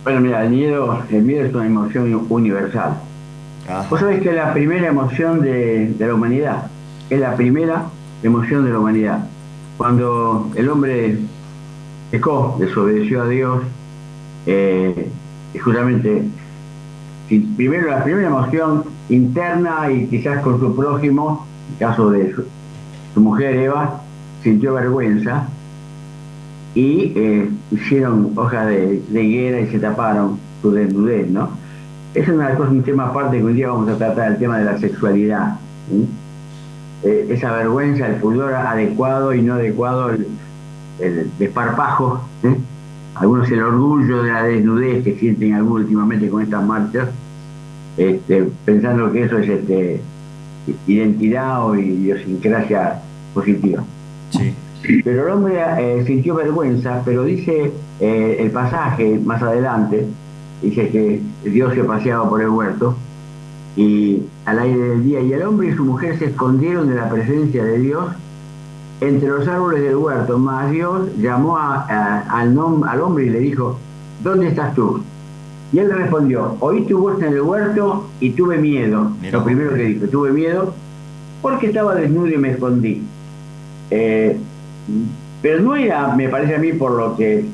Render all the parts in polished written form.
Bueno, mira, el miedo es una emoción universal. Vos Ajá. sabés que es la primera emoción de la humanidad. Es la primera emoción de la humanidad. Cuando el hombre pecó, desobedeció a Dios, y justamente, primero la primera emoción interna y quizás con su prójimo, en el caso de su mujer Eva, sintió vergüenza y hicieron hojas de higuera y se taparon su desnudez, ¿no? Es una cosa, un tema aparte que un día vamos a tratar, el tema de la sexualidad. ¿Sí? Esa vergüenza, el pudor adecuado y no adecuado, el desparpajo, ¿sí? Algunos el orgullo de la desnudez que sienten algunos últimamente con estas marchas, pensando que eso es identidad o idiosincrasia positiva. Sí. Pero el hombre sintió vergüenza, pero dice el pasaje más adelante, dice que Dios se paseaba por el huerto y al aire del día, y el hombre y su mujer se escondieron de la presencia de Dios entre los árboles del huerto, mas Dios llamó al hombre y le dijo, ¿dónde estás tú? Y él respondió, oí tu voz en el huerto y tuve miedo. Mira Lo vos. primero que dijo, tuve miedo porque estaba desnudo y me escondí. Eh, pero no era, me parece a mí, por lo que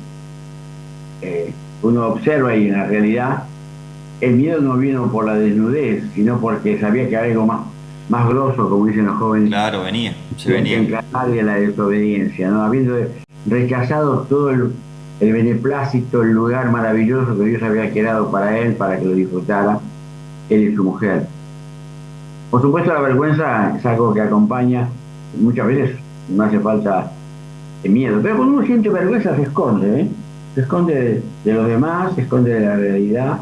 uno observa y en la realidad, el miedo no vino por la desnudez, sino porque sabía que había algo más grosso, como dicen los jóvenes, Claro, venía, se que venía. encararle a la desobediencia, ¿no? Habiendo rechazado todo el beneplácito, el lugar maravilloso que Dios había creado para él, para que lo disfrutara, él y su mujer. Por supuesto, la vergüenza es algo que acompaña, muchas veces no hace falta miedo, pero cuando uno siente vergüenza se esconde, ¿eh? Se esconde de los demás, se esconde de la realidad,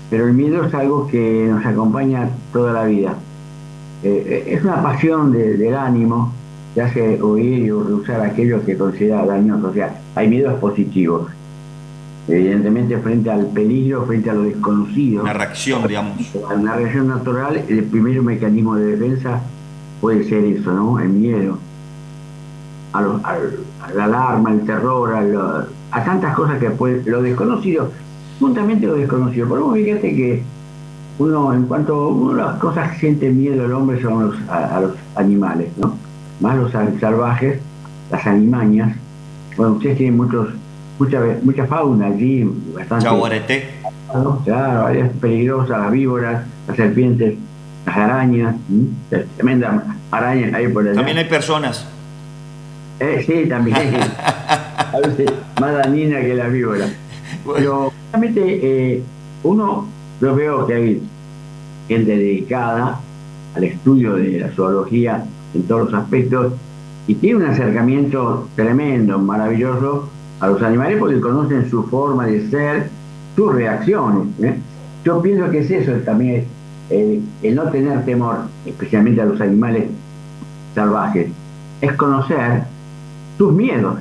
pero el miedo es algo que nos acompaña toda la vida. Es una pasión del ánimo que hace huir y rehusar aquello que considera dañoso. O sea, hay miedos positivos. Evidentemente, frente al peligro, frente a lo Una desconocido, reacción, digamos. a una reacción natural, el primer mecanismo de defensa puede ser eso, ¿no? El miedo, a la alarma, al terror, a tantas cosas que puede, lo desconocido, juntamente lo desconocido. Por vos fíjate que uno, en cuanto una de las cosas que siente miedo el hombre son a los animales, ¿no? Más los salvajes, las animañas. Bueno, ustedes tienen mucha fauna allí, bastante, Jaguareté. ¿no? Claro, áreas peligrosas, las víboras, las serpientes, las arañas, tremendas arañas hay por También allá. hay personas. Sí, también, a veces más dañina que las víboras. Bueno, Pero realmente uno, yo veo que hay gente dedicada al estudio de la zoología en todos los aspectos y tiene un acercamiento tremendo, maravilloso a los animales porque conocen su forma de ser, sus reacciones. ¿Eh? Yo pienso que es eso también, el no tener temor, especialmente a los animales salvajes, es conocer sus miedos,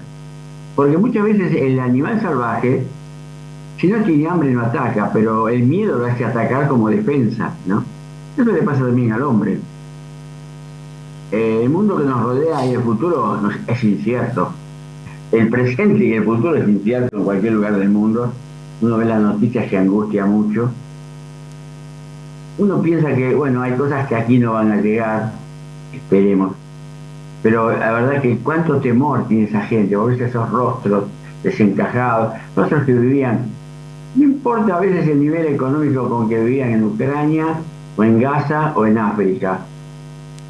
porque muchas veces el animal salvaje, si no tiene hambre no ataca, pero el miedo lo hace atacar como defensa, ¿no? Eso le pasa también al hombre. El mundo que nos rodea y el futuro es incierto. El presente y el futuro es incierto en cualquier lugar del mundo. Uno ve las noticias que angustia mucho. Uno piensa que, bueno, hay cosas que aquí no van a llegar, esperemos. Pero la verdad es que cuánto temor tiene esa gente. Vos ves esos rostros desencajados, rostros que vivían, no importa a veces el nivel económico con que vivían en Ucrania, o en Gaza, o en África,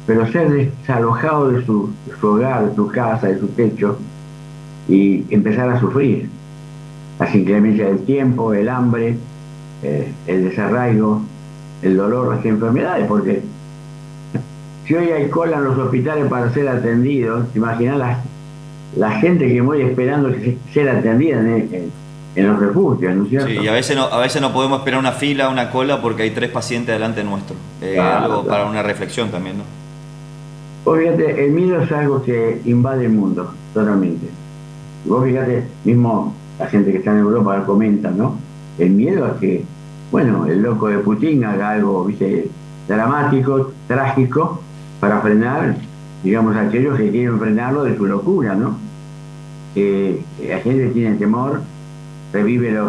pero ser desalojado de su hogar, de su casa, de su techo, y empezar a sufrir las inclemencias del tiempo, el hambre, el desarraigo, el dolor, las enfermedades, porque si hoy hay cola en los hospitales para ser atendidos, imagina la gente que muere esperando ser atendida en los refugios, ¿no es sí, y cierto? a veces no podemos esperar una fila, una cola, porque hay tres pacientes delante nuestro. Claro, Algo para claro. una reflexión también, ¿no? Vos fíjate, el miedo es algo que invade el mundo totalmente. Vos fíjate, mismo la gente que está en Europa comenta, ¿no? El miedo a que, bueno, el loco de Putin haga algo, viste, dramático, trágico, para frenar, digamos, a aquellos que quieren frenarlo de su locura, ¿no? La gente tiene temor, revive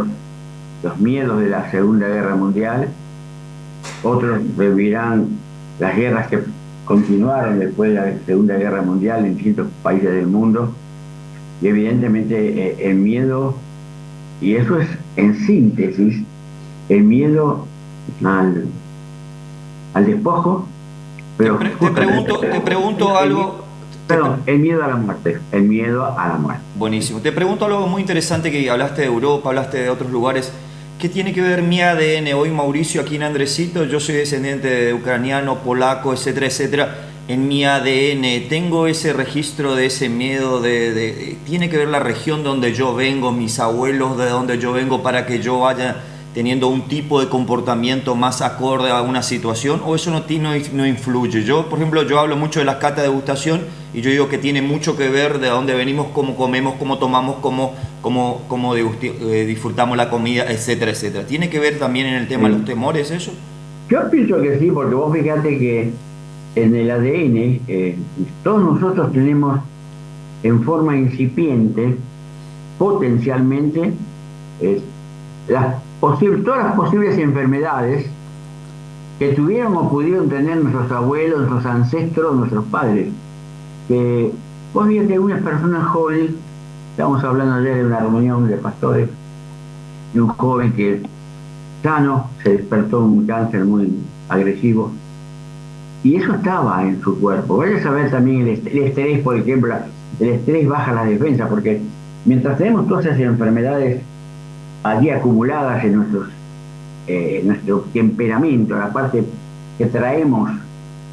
los miedos de la Segunda Guerra Mundial, otros vivirán las guerras que continuaron después de la Segunda Guerra Mundial en distintos países del mundo, y evidentemente el miedo, y eso es en síntesis, el miedo al despojo, pero te pregunto algo. Perdón, el miedo a la muerte, el miedo a la muerte. Buenísimo. Te pregunto algo muy interesante, que hablaste de Europa, hablaste de otros lugares. ¿Qué tiene que ver mi ADN hoy, Mauricio, aquí en Andresito? Yo soy descendiente de ucraniano, polaco, etcétera, etcétera. En mi ADN tengo ese registro de ese miedo, tiene que ver la región donde yo vengo, mis abuelos de donde yo vengo, para que yo vaya teniendo un tipo de comportamiento más acorde a una situación, o eso no influye. Yo, por ejemplo, yo hablo mucho de las catas de degustación y yo digo que tiene mucho que ver de dónde venimos, cómo comemos, cómo tomamos, cómo disfrutamos la comida, etcétera, etcétera. ¿Tiene que ver también en el tema de los temores eso? Yo pienso que sí, porque vos fíjate que en el ADN todos nosotros tenemos en forma incipiente, potencialmente, todas las posibles enfermedades que tuvieron o pudieron tener nuestros abuelos, nuestros ancestros, nuestros padres. Que vos fíjate, algunas personas jóvenes, estamos hablando ayer de una reunión de pastores, de un joven que sano se despertó un cáncer muy agresivo, y eso estaba en su cuerpo. Vaya a saber también el estrés, por ejemplo, el estrés baja la defensa, porque mientras tenemos todas esas enfermedades allí acumuladas en nuestro temperamento, la parte que traemos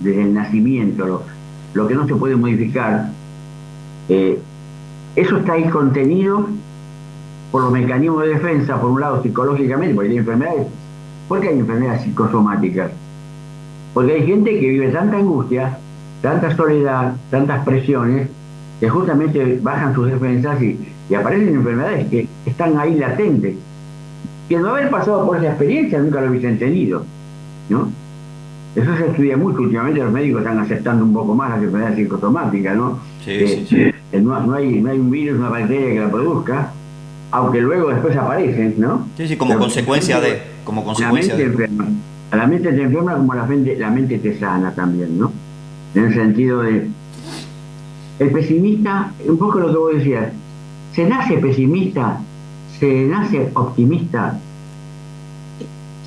desde el nacimiento, lo que no se puede modificar, eso está ahí contenido por los mecanismos de defensa, por un lado psicológicamente, porque hay enfermedades. ¿Por qué hay enfermedades psicosomáticas? Porque hay gente que vive tanta angustia, tanta soledad, tantas presiones, que justamente bajan sus defensas y aparecen enfermedades que están ahí latentes. Que no haber pasado por esa experiencia nunca lo hubiesen tenido, ¿no? Eso se estudia mucho. Últimamente los médicos están aceptando un poco más las enfermedades psicosomáticas, ¿no? Sí. No hay un virus, una bacteria que la produzca, aunque luego después aparecen, ¿no? Sí, como consecuencia de... La mente te enferma como la mente te sana también, ¿no? En el sentido de... El pesimista, un poco lo que vos decías, se nace pesimista, se nace optimista.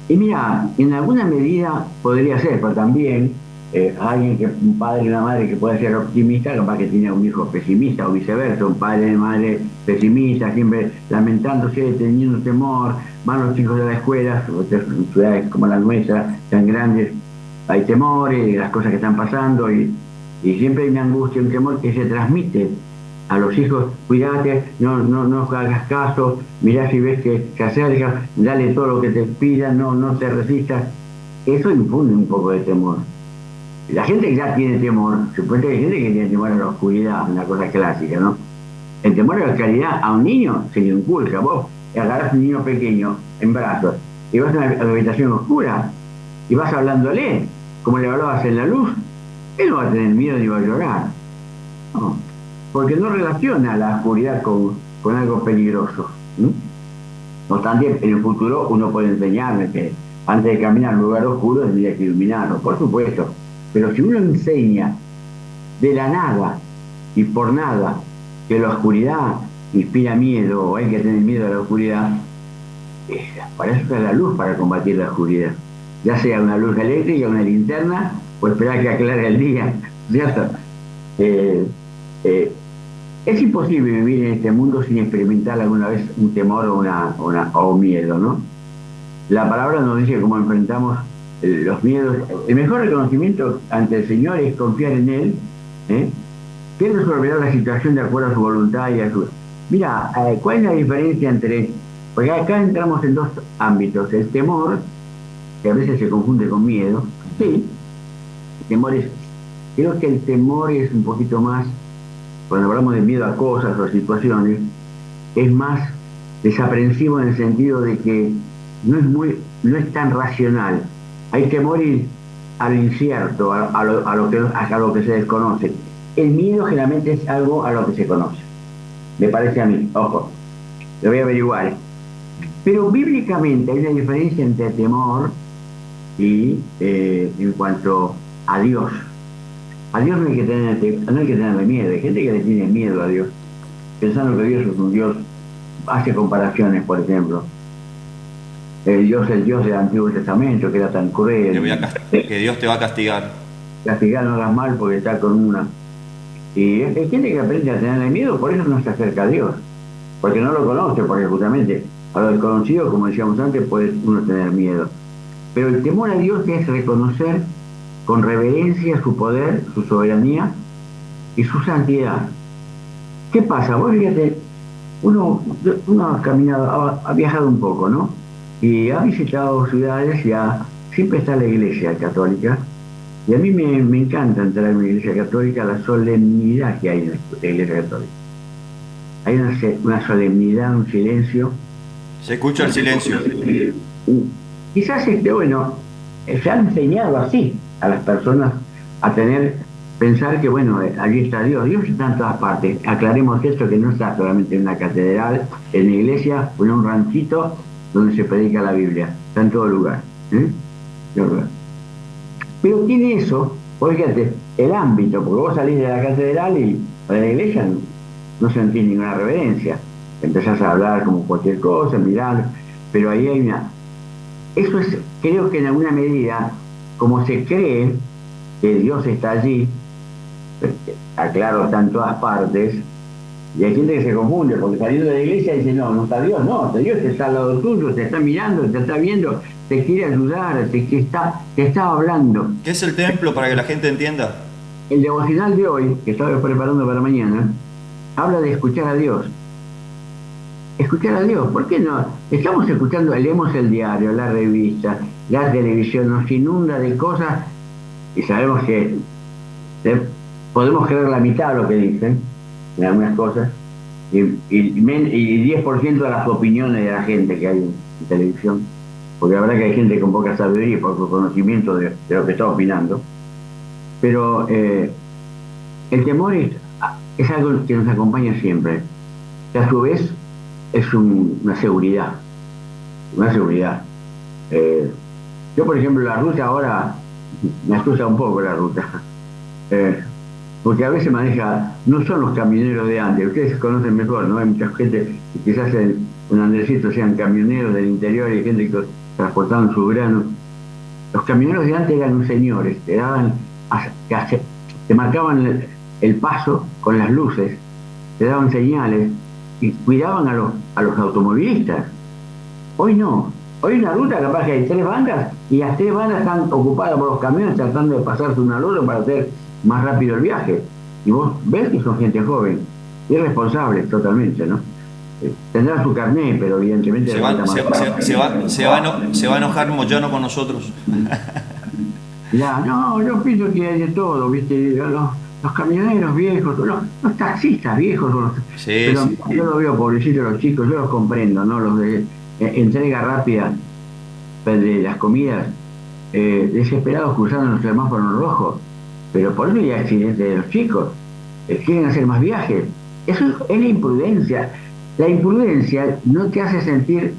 Y mira, en alguna medida podría ser, pero también un padre y una madre que puede ser optimista, capaz que tiene un hijo pesimista, o viceversa, un padre y una madre pesimista, siempre lamentándose, teniendo temor, van los chicos de la escuela, en ciudades como la nuestra, tan grandes, hay temores, las cosas que están pasando, y siempre hay una angustia, un temor que se transmite a los hijos. Cuídate, no hagas caso, mirá si ves que se acerca, dale todo lo que te pidan, no te resistas. Eso infunde un poco de temor. La gente que ya tiene temor, supuestamente hay gente que tiene temor a la oscuridad, una cosa clásica, ¿no? El temor a la oscuridad a un niño se le inculca. Vos agarrás a un niño pequeño en brazos y vas a la habitación oscura y vas hablándole, como le hablabas en la luz, él no va a tener miedo ni va a llorar. No, porque no relaciona la oscuridad con algo peligroso. No obstante, en el futuro uno puede enseñarle que antes de caminar a un lugar oscuro tendría que iluminarlo, por supuesto. Pero si uno enseña de la nada y por nada que la oscuridad inspira miedo, o hay que tener miedo a la oscuridad, para eso está la luz, para combatir la oscuridad. Ya sea una luz eléctrica, una linterna, o esperar que aclare el día, ¿cierto? Es imposible vivir en este mundo sin experimentar alguna vez un temor o un miedo, ¿no? La palabra nos dice cómo enfrentamos los miedos. El mejor reconocimiento ante el Señor es confiar en Él, que resolverá la situación de acuerdo a su voluntad y a su... Mira, ¿cuál es la diferencia entre...? Porque acá entramos en dos ámbitos. El temor, que a veces se confunde con miedo. Sí, el temor es... Creo que el temor es un poquito más, cuando hablamos de miedo a cosas o situaciones, es más desaprensivo en el sentido de que no es tan racional. Hay temor a lo incierto, a lo que se desconoce. El miedo generalmente es algo a lo que se conoce. Me parece a mí, ojo, lo voy a averiguar. Pero bíblicamente hay una diferencia entre temor y en cuanto a Dios. A Dios no hay que tenerle miedo. Hay gente que le tiene miedo a Dios, pensando que Dios es un Dios, hace comparaciones, por ejemplo. El Dios del Antiguo Testamento, que era tan cruel, que Dios te va a castigar. castigar no hagas mal porque está con una. Y hay gente que aprende a tenerle miedo, por eso no se acerca a Dios, porque no lo conoce, porque justamente a lo desconocido, como decíamos antes, puede uno tener miedo. Pero el temor a Dios es reconocer con reverencia su poder, su soberanía y su santidad. ¿Qué pasa? Vos fíjate, uno ha caminado, ha viajado un poco, ¿no? Y ha visitado ciudades y siempre está la iglesia católica. Y a mí me encanta entrar en una iglesia católica, la solemnidad que hay en la iglesia católica. Hay una solemnidad, un silencio. Se escucha el silencio. Quizás bueno, se ha enseñado así a las personas a pensar que bueno, allí está Dios. Dios está en todas partes. Aclaremos esto, que no está solamente en una catedral, en la iglesia o en un ranchito donde se predica la Biblia. Está en todo lugar. ¿eh? Pero tiene eso, fíjate, el ámbito, porque vos salís de la catedral y de la iglesia no sentís ninguna reverencia. Empezás a hablar como cualquier cosa, mirar, pero ahí hay Eso es, creo que en alguna medida, como se cree que Dios está allí, aclaro, está en todas partes, y hay gente que se confunde, porque saliendo de la iglesia dice, no está Dios, no, Dios está al lado tuyo, te está mirando, te está viendo, te quiere ayudar, te está hablando. ¿Qué es el templo para que la gente entienda? El devocional de hoy, que estaba preparando para mañana, habla de escuchar a Dios. Escuchar a Dios, ¿por qué no? Estamos escuchando, leemos el diario, la revista, la televisión, nos inunda de cosas y sabemos que podemos creer la mitad de lo que dicen, en algunas cosas, y 10% de las opiniones de la gente que hay en televisión, porque la verdad que hay gente con poca sabiduría y poco conocimiento de lo que está opinando. Pero el temor es algo que nos acompaña siempre, que a su vez es una seguridad. Yo, por ejemplo, la ruta ahora me asusta un poco la ruta, porque a veces no son los camioneros de antes, ustedes se conocen mejor, ¿no? Hay mucha gente que quizás en Andresito sean camioneros del interior y gente que transportaban sus granos. Los camioneros de antes eran unos señores, te marcaban el paso con las luces, te daban señales y cuidaban a los automovilistas. Hoy no. Hoy una ruta capaz que hay 3 bandas y las 3 bandas están ocupadas por los camiones tratando de pasarse una luz para hacer más rápido el viaje. Y vos ves que son gente joven, irresponsables totalmente, ¿no? Tendrán su carnet, pero evidentemente... Se va a enojar Moyano con nosotros. Ya, no, yo pienso que hay de todo, ¿viste? Los camioneros viejos, los taxistas viejos, pero sí. Yo los veo pobrecitos los chicos, yo los comprendo, ¿no? Los de entrega rápida de las comidas, desesperados cruzando los semáforos rojos, pero por eso hay accidentes de los chicos, quieren hacer más viajes. Eso es la imprudencia. La imprudencia no te hace sentir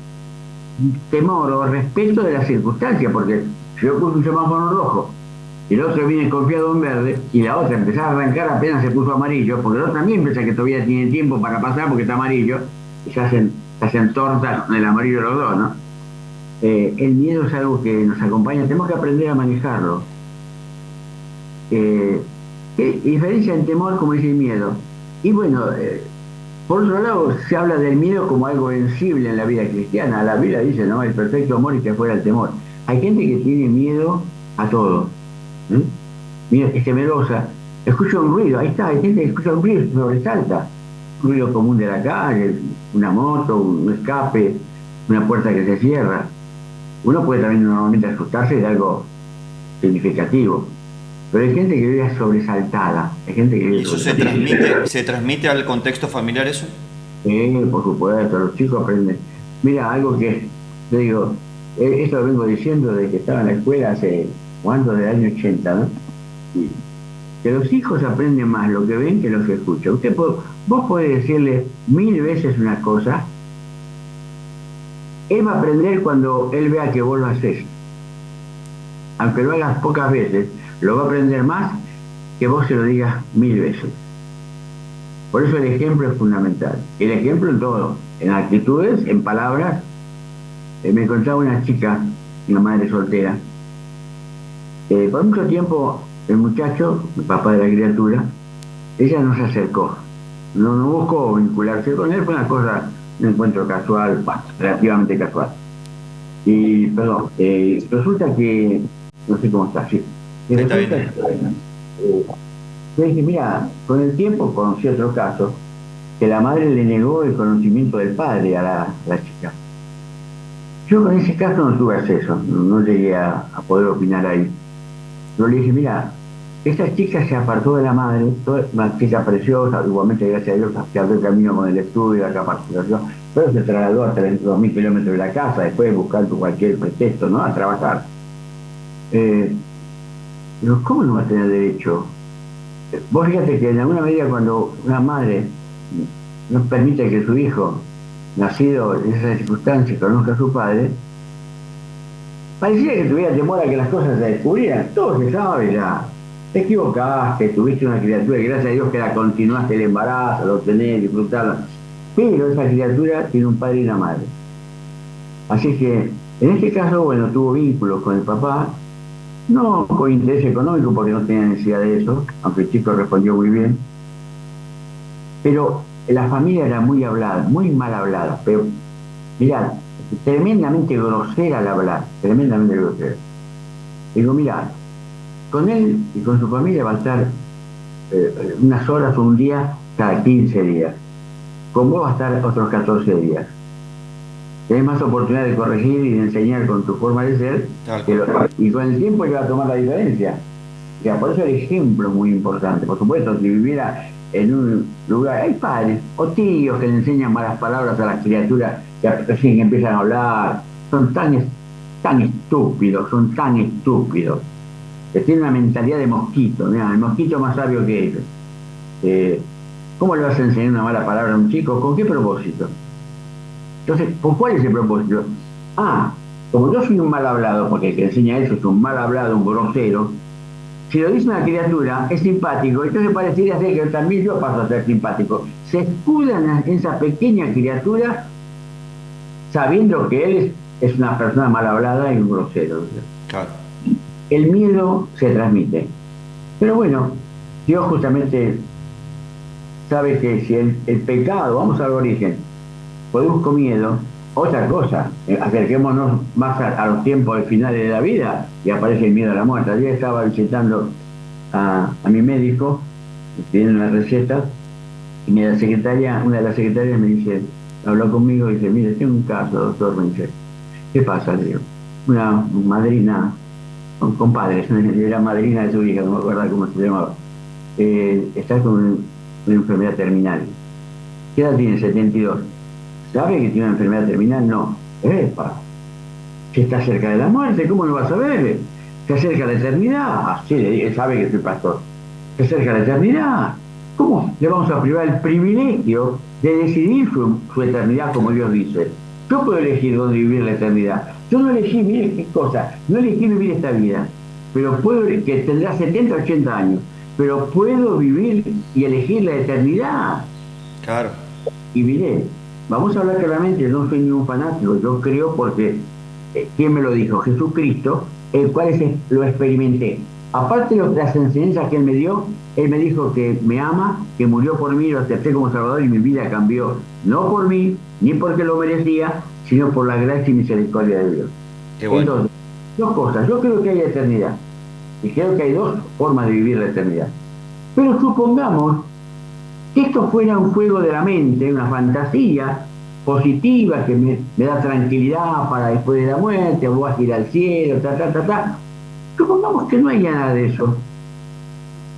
temor o respeto de las circunstancias, porque si yo cruzo un semáforo rojo y el otro viene confiado en verde y la otra empezó a arrancar apenas se puso amarillo, porque el otro también piensa que todavía tiene tiempo para pasar porque está amarillo, y se hacen tortas con el amarillo los dos, ¿no? El miedo es algo que nos acompaña, tenemos que aprender a manejarlo. ¿Qué diferencia en temor, como dice el miedo? Y bueno, por otro lado, se habla del miedo como algo vencible en la vida cristiana. La Biblia dice, ¿no? El perfecto amor y que fuera el temor. Hay gente que tiene miedo a todo. Mira, es temerosa. Escucha un ruido, ahí está, hay gente que escucha un ruido y se sobresalta. Un ruido común de la calle, una moto, un escape, una puerta que se cierra. Uno puede también normalmente asustarse de algo significativo. Pero hay gente que vive sobresaltada. Hay gente que vive ¿Eso se transmite al contexto familiar eso? Sí, por supuesto, los chicos aprenden. Mira, algo que yo digo, esto lo vengo diciendo desde que estaba en la escuela hace, ¿cuánto? Del año 80, ¿no? Y que los hijos aprenden más lo que ven que lo que escuchan. Vos podés decirle 1000 veces una cosa Él va a aprender cuando él vea que vos lo haces. Aunque lo hagas pocas veces, lo va a aprender más que vos se lo digas 1000 veces. Por eso el ejemplo es fundamental. El ejemplo en todo, en actitudes, en palabras. Me contaba una chica, una madre soltera. Por mucho tiempo el muchacho, el papá de la criatura, ella no se acercó. No buscó vincularse con él, fue una cosa, un encuentro casual, relativamente casual. Y, perdón, resulta que, no sé cómo está, sí. Y Está resulta bien. que, yo dije, mira, con el tiempo conocí otro caso, que la madre le negó el conocimiento del padre a la chica. Yo con ese caso no tuve acceso, no llegué a poder opinar ahí. Yo le dije, mira, esta chica se apartó de la madre, una chica preciosa, igualmente gracias a Dios se abrió el camino con el estudio, la capacitación, pero se trasladó a 32.000 kilómetros de la casa, después de buscar cualquier pretexto, ¿no? A trabajar. Pero ¿cómo no va a tener derecho? Vos fíjate que en alguna medida cuando una madre no permite que su hijo, nacido en esas circunstancias, conozca a su padre, parecía que tuviera temor a que las cosas se descubrieran. Todo se sabe ya. Te equivocaste, tuviste una criatura y gracias a Dios que la continuaste el embarazo, lo tenés, disfrutarlo. Pero esa criatura tiene un padre y una madre. Así que, en este caso, bueno, tuvo vínculos con el papá, no con interés económico porque no tenía necesidad de eso, aunque el chico respondió muy bien. Pero la familia era muy hablada, muy mal hablada, pero mirá, tremendamente grosera al hablar, tremendamente grosera. Digo, mirá, con él y con su familia va a estar unas horas o un día cada 15 días. Con vos va a estar otros 14 días. Tenés más oportunidad de corregir y de enseñar con tu forma de ser, y con el tiempo él va a tomar la diferencia. O sea, por eso el ejemplo es muy importante. Por supuesto, si viviera en un lugar, hay padres o tíos que le enseñan malas palabras a las criaturas que recién empiezan a hablar, son tan estúpidos, que tienen una mentalidad de mosquito. Mirá, el mosquito más sabio que ellos. ¿Cómo le vas a enseñar una mala palabra a un chico? ¿Con qué propósito? Entonces, ¿con cuál es el propósito? Como yo soy un mal hablado, porque el que enseña eso es un mal hablado, un grosero, si lo dice una criatura, es simpático, entonces parecería ser que también yo paso a ser simpático. Se escudan en esa pequeña criatura sabiendo que él es una persona mal hablada y un grosero. Claro. El miedo se transmite. Pero bueno, Dios justamente sabe que si el pecado, vamos al origen, produzco miedo, otra cosa, acerquémonos más a los tiempos finales de la vida y aparece el miedo a la muerte. Ayer estaba visitando a mi médico, pidiendo una receta, y una de las secretarias me dice, habló conmigo y dice, mire, tengo un caso, doctor, me dice, ¿qué pasa? Le digo, una madrina, compadre, era madrina de su hija, no me acuerdo cómo se llamaba, está con una enfermedad terminal. ¿Qué edad tiene? 72. ¿Sabe que tiene una enfermedad terminal? No. ¡Epa! Si está cerca de la muerte, ¿cómo lo va a saber? ¿Se acerca a la eternidad? Sí, él sabe que soy pastor. ¿Se acerca a la eternidad? ¿Cómo le vamos a privar el privilegio de decidir su eternidad como Dios dice? Yo puedo elegir dónde vivir la eternidad. Yo no elegí, mire qué cosa, no elegí vivir esta vida, pero puedo, que tendrá 70, 80 años, pero puedo vivir y elegir la eternidad. Claro. Y miré, vamos a hablar claramente, no soy ningún fanático, yo creo porque, ¿quién me lo dijo? Jesucristo, el cual lo experimenté. Aparte de las enseñanzas que él me dio, él me dijo que me ama, que murió por mí, lo acepté como Salvador y mi vida cambió, no por mí, ni porque lo merecía, sino por la gracia y misericordia de Dios. Qué bueno. Entonces, dos cosas, yo creo que hay eternidad, y creo que hay dos formas de vivir la eternidad. Pero supongamos que esto fuera un juego de la mente, una fantasía positiva que me da tranquilidad para después de la muerte, o vas a ir al cielo, Supongamos que no haya nada de eso.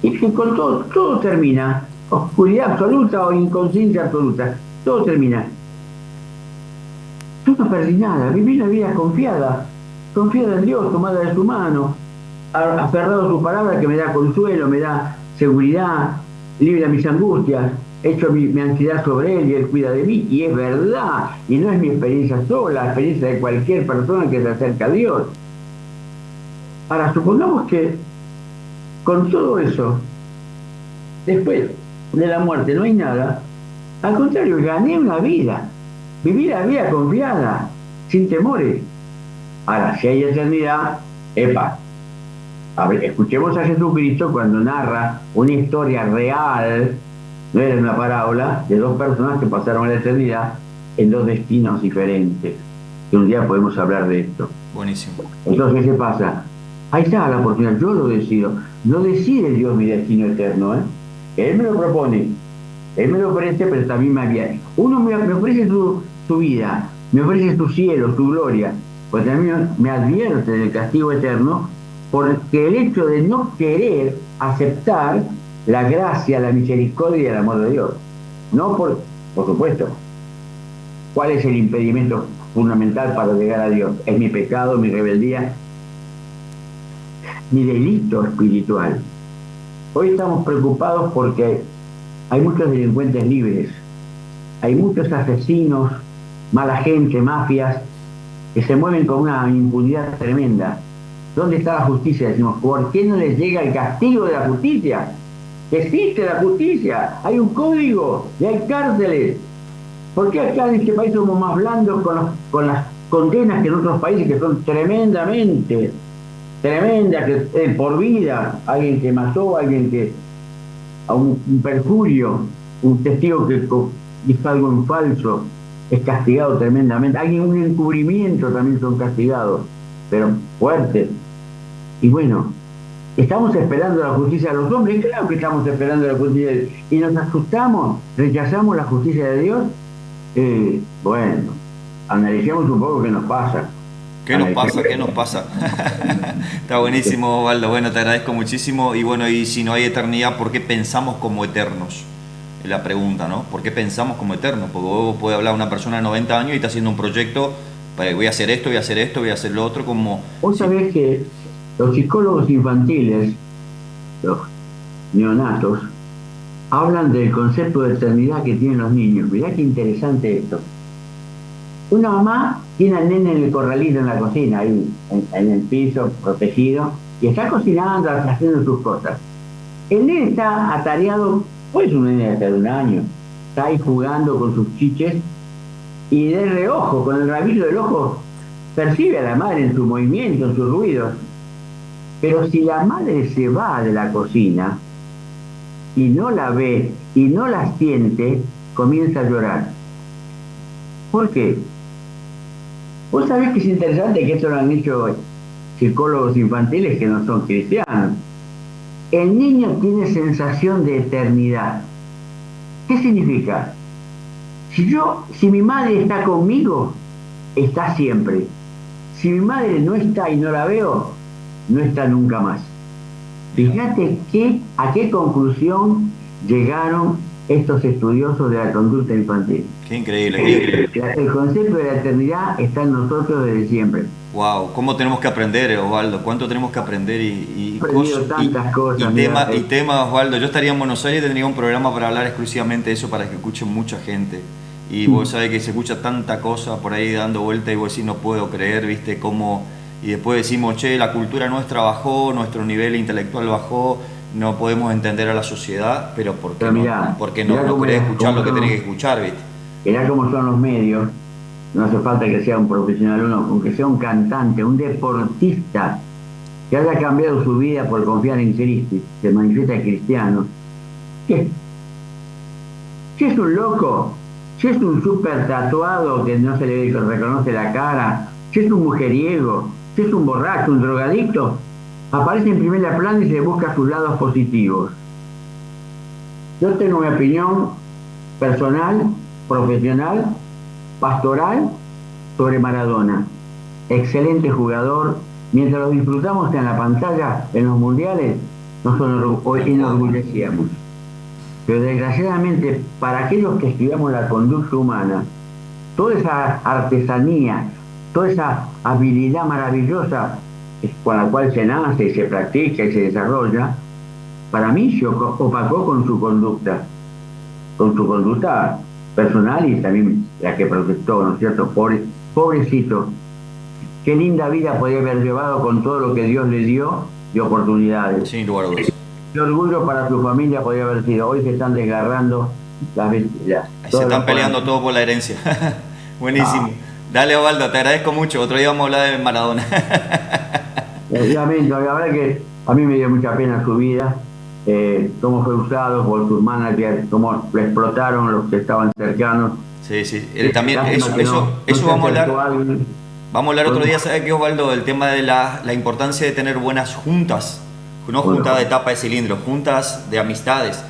Y que con todo termina. Oscuridad absoluta o inconsciencia absoluta. Todo termina. Yo no perdí nada. Viví una vida confiada en Dios, tomada de su mano, aferrado a su palabra que me da consuelo, me da seguridad, libre a mis angustias. hecho mi ansiedad sobre Él y Él cuida de mí. Y es verdad, y no es mi experiencia sola, la experiencia de cualquier persona que se acerca a Dios. Ahora, supongamos que con todo eso, después de la muerte no hay nada, al contrario, gané una vida, viví la vida confiada, sin temores. Ahora, si hay eternidad, epa, a ver, escuchemos a Jesucristo cuando narra una historia real, no era una parábola, de dos personas que pasaron la eternidad en dos destinos diferentes. Que un día podemos hablar de esto. Buenísimo. Entonces, ¿qué pasa? Ahí está la oportunidad, yo lo decido. No decide Dios mi destino eterno, ¿eh? Él me lo propone, Él me lo ofrece, pero también me había. Uno me ofrece su vida, me ofrece su cielo, su gloria, pues también me advierte del castigo eterno, porque el hecho de no querer aceptar la gracia, la misericordia y el amor de Dios. No por supuesto. ¿Cuál es el impedimento fundamental para llegar a Dios? Es mi pecado, mi rebeldía, mi delito espiritual. Hoy estamos preocupados porque hay muchos delincuentes libres, hay muchos asesinos, mala gente, mafias, que se mueven con una impunidad tremenda. ¿Dónde está la justicia? Decimos, ¿por qué no les llega el castigo de la justicia? Existe la justicia, hay un código y hay cárceles. ¿Por qué acá en este país somos más blandos con las condenas que en otros países que son tremendas, que por vida, alguien que mató, alguien que a un perjurio, un testigo que hizo algo en falso, es castigado tremendamente, alguien un encubrimiento también son castigados, pero fuerte. Y bueno, ¿estamos esperando la justicia de los hombres? Claro que estamos esperando la justicia de Dios. Y nos asustamos, rechazamos la justicia de Dios. Bueno, analicemos un poco qué nos pasa. ¿Qué nos pasa? ¿Qué nos pasa? Está buenísimo, Osvaldo. Bueno, te agradezco muchísimo. Y bueno, y si no hay eternidad, ¿por qué pensamos como eternos? Es la pregunta, ¿no? ¿Por qué pensamos como eternos? Porque vos podés hablar a una persona de 90 años y está haciendo un proyecto, voy a hacer esto, voy a hacer esto, voy a hacer lo otro, como... Vos sabés que los psicólogos infantiles, los neonatos, hablan del concepto de eternidad que tienen los niños. Mirá qué interesante esto. Una mamá tiene al nene en el corralito en la cocina, ahí en el piso, protegido, y está cocinando, haciendo sus cosas. El nene está atareado, pues un nene de 1 año, está ahí jugando con sus chiches, y de reojo, con el rabillo del ojo, percibe a la madre en su movimiento, en sus ruidos. Pero si la madre se va de la cocina, y no la ve, y no la siente, comienza a llorar. ¿Por qué? Vos sabés que es interesante que esto lo han hecho psicólogos infantiles que no son cristianos. El niño tiene sensación de eternidad. ¿Qué significa? Si mi madre está conmigo, está siempre. Si mi madre no está y no la veo, no está nunca más. Fíjate a qué conclusión llegaron estos estudiosos de la conducta infantil. Qué increíble, qué increíble. El concepto de la eternidad está en nosotros desde siempre. Wow, ¿cómo tenemos que aprender, Osvaldo? ¿Cuánto tenemos que aprender? Tantas cosas. Y temas, Osvaldo. Yo estaría en Buenos Aires y tendría un programa para hablar exclusivamente de eso, para que escuche mucha gente. Y vos sabés que se escucha tanta cosa por ahí dando vuelta y vos decís, no puedo creer, ¿viste? Cómo... Y después decimos, che, la cultura nuestra bajó, nuestro nivel intelectual bajó, no podemos entender a la sociedad, pero ¿por qué no? Porque no querés escuchar lo que tenés que escuchar, ¿viste? Mirá cómo son los medios. No hace falta que sea un profesional o no, aunque sea un cantante, un deportista que haya cambiado su vida por confiar en Cristo, se manifiesta cristiano. ¿Qué? Si es un loco, si es un súper tatuado que no se le reconoce la cara, si es un mujeriego, si es un borracho, un drogadicto, aparece en primera plana y se busca sus lados positivos. Yo tengo mi opinión personal, profesional, pastoral sobre Maradona. Excelente jugador. Mientras lo disfrutamos en la pantalla, en los mundiales, nos enorgullecíamos. Pero desgraciadamente, para aquellos que estudiamos la conducta humana, toda esa artesanía, toda esa habilidad maravillosa con la cual se nace, se practica y se desarrolla, para mí se opacó con su conducta. con su conducta personal y también la que protestó, ¿no es cierto? Pobrecito, qué linda vida podía haber llevado con todo lo que Dios le dio de oportunidades. Sin lugar a dudas. Qué orgullo para su familia podía haber sido. Hoy se están desgarrando Se están peleando todo por la herencia. Buenísimo. Dale, Osvaldo, te agradezco mucho. Otro día vamos a hablar de Maradona. Obviamente, la verdad que a mí me dio mucha pena su vida, cómo fue usado por sus managers, cómo lo explotaron los que estaban cercanos. Sí, sí. También eso vamos a hablar. Vamos a hablar otro día, ¿sabes qué, Osvaldo? El tema de la importancia de tener buenas juntas. No juntas de tapa de cilindro, juntas de amistades.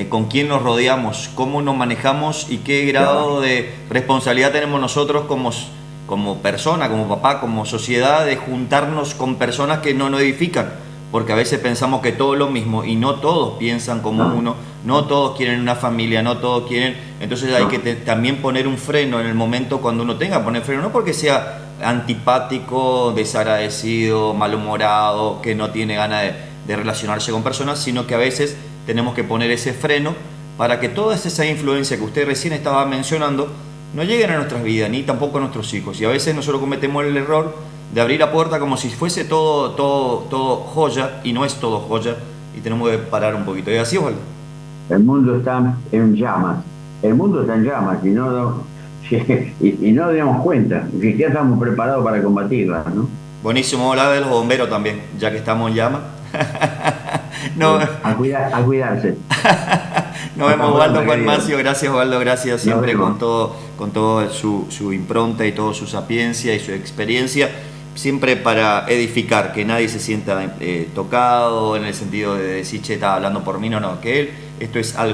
Con quién nos rodeamos, cómo nos manejamos y qué grado de responsabilidad tenemos nosotros como persona, como papá, como sociedad, de juntarnos con personas que no nos edifican. Porque a veces pensamos que todo es lo mismo y no todos piensan como uno, no todos quieren una familia, no todos quieren. Entonces hay que también poner un freno en el momento cuando uno tenga que poner freno, no porque sea antipático, desagradecido, malhumorado, que no tiene ganas de relacionarse con personas, sino que a veces tenemos que poner ese freno para que toda esa influencia que usted recién estaba mencionando no lleguen a nuestras vidas, ni tampoco a nuestros hijos. Y a veces nosotros cometemos el error de abrir la puerta como si fuese todo joya, y no es todo joya, y tenemos que parar un poquito. ¿Y así, Osvaldo? El mundo está en llamas. El mundo está en llamas y y no nos damos cuenta, ni siquiera estamos preparados para combatirla, ¿no? Buenísimo hablar de los bomberos también, ya que estamos en llamas. No. A cuidarse. Nos vemos, Osvaldo Juanmacio. Gracias, Osvaldo, gracias siempre con todo su impronta y toda su sapiencia y su experiencia, siempre para edificar, que nadie se sienta tocado en el sentido de decir, che, está hablando por mí, no, que esto es algo